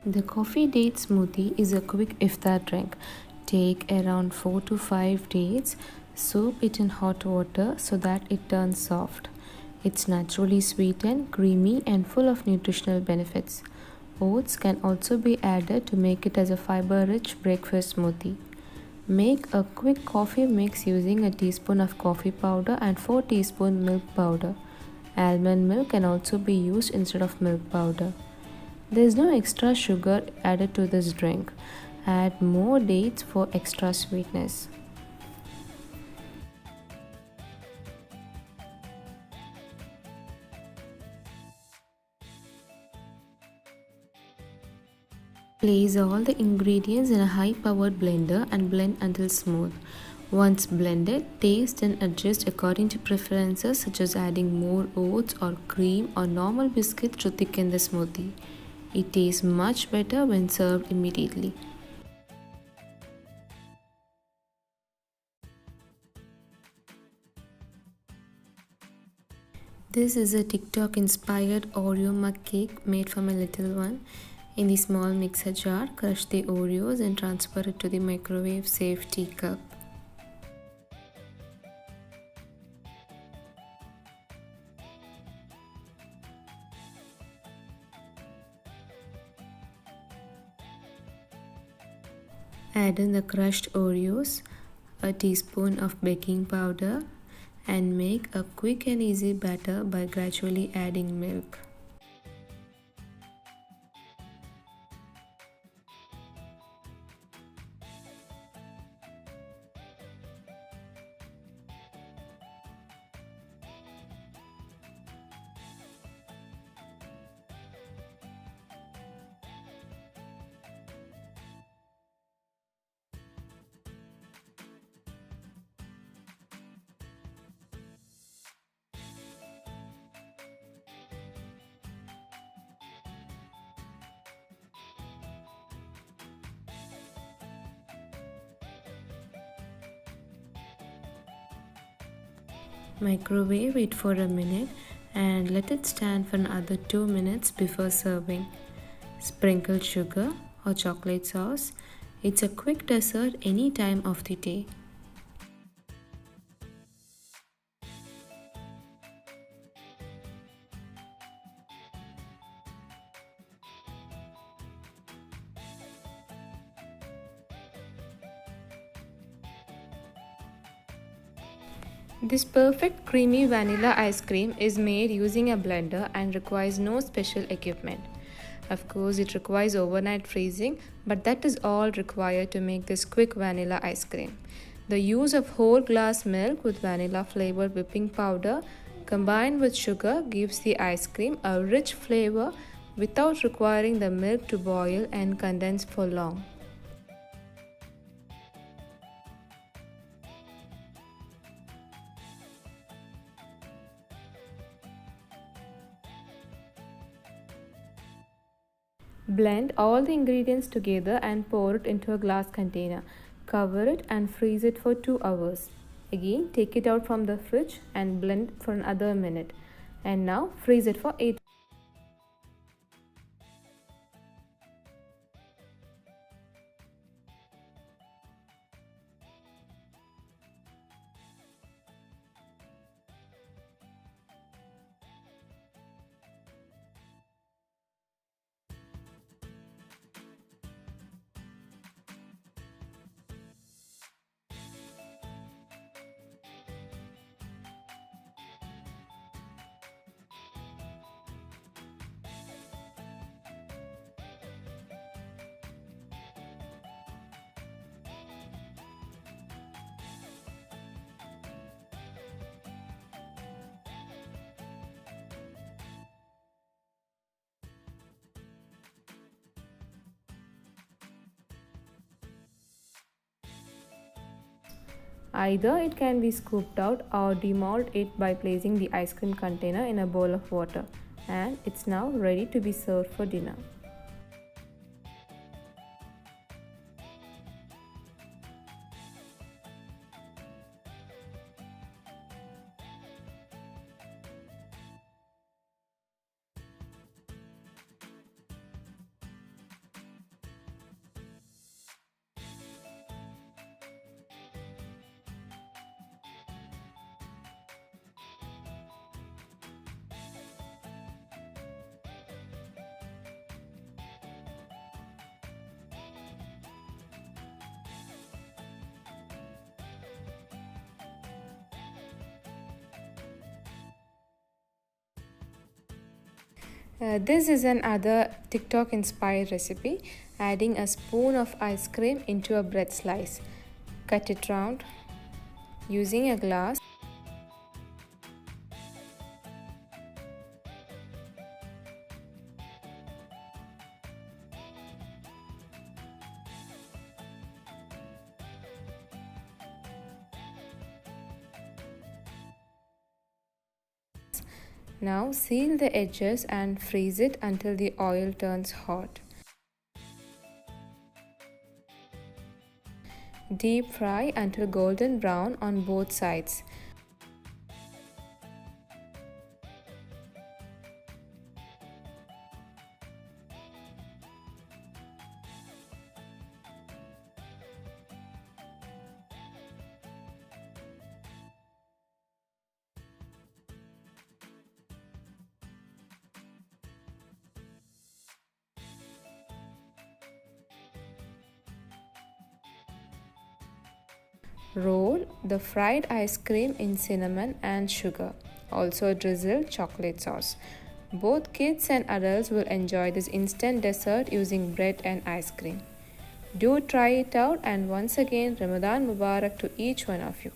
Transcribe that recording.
The coffee date smoothie is a quick iftar drink. Take around 4 to 5 dates, soak it in hot water so that it turns soft. It's naturally sweetened, creamy, and full of nutritional benefits. Oats can also be added to make it as a fiber rich breakfast smoothie. Make a quick coffee mix using a teaspoon of coffee powder and 4 teaspoon milk powder. Almond milk can also be used instead of milk powder. There is no extra sugar added to this drink. Add more dates for extra sweetness. Place all the ingredients in a high powered blender and blend until smooth. Once blended, taste and adjust according to preferences such as adding more oats or cream or normal biscuits to thicken the smoothie. It tastes much better when served immediately. This is a TikTok inspired Oreo Mug Cake made for my little one. In the small mixer jar, crush the Oreos and transfer it to the microwave safe teacup. Add in the crushed Oreos, a teaspoon of baking powder, and make a quick and easy batter by gradually adding milk. Microwave it for a minute and let it stand for another 2 minutes before serving. Sprinkle sugar or chocolate sauce. It's a quick dessert any time of the day. This perfect creamy vanilla ice cream is made using a blender and requires no special equipment. Of course, it requires overnight freezing, but that is all required to make this quick vanilla ice cream. The use of whole glass milk with vanilla flavored whipping powder combined with sugar gives the ice cream a rich flavor without requiring the milk to boil and condense for long. Blend all the ingredients together and pour it into a glass container. Cover it and freeze it for 2 hours. Again, take it out from the fridge and blend for another minute. And now freeze it for 8. Either it can be scooped out or demold it by placing the ice cream container in a bowl of water, and it's now ready to be served for dinner. This is another TikTok inspired recipe. Adding a spoon of ice cream into a bread slice. Cut it round using a glass. Now seal the edges and freeze it until the oil turns hot. Deep fry until golden brown on both sides. Roll the fried ice cream in cinnamon and sugar. Also drizzle chocolate sauce. Both kids and adults will enjoy this instant dessert using bread and ice cream. Do try it out, and once again Ramadan Mubarak to each one of you.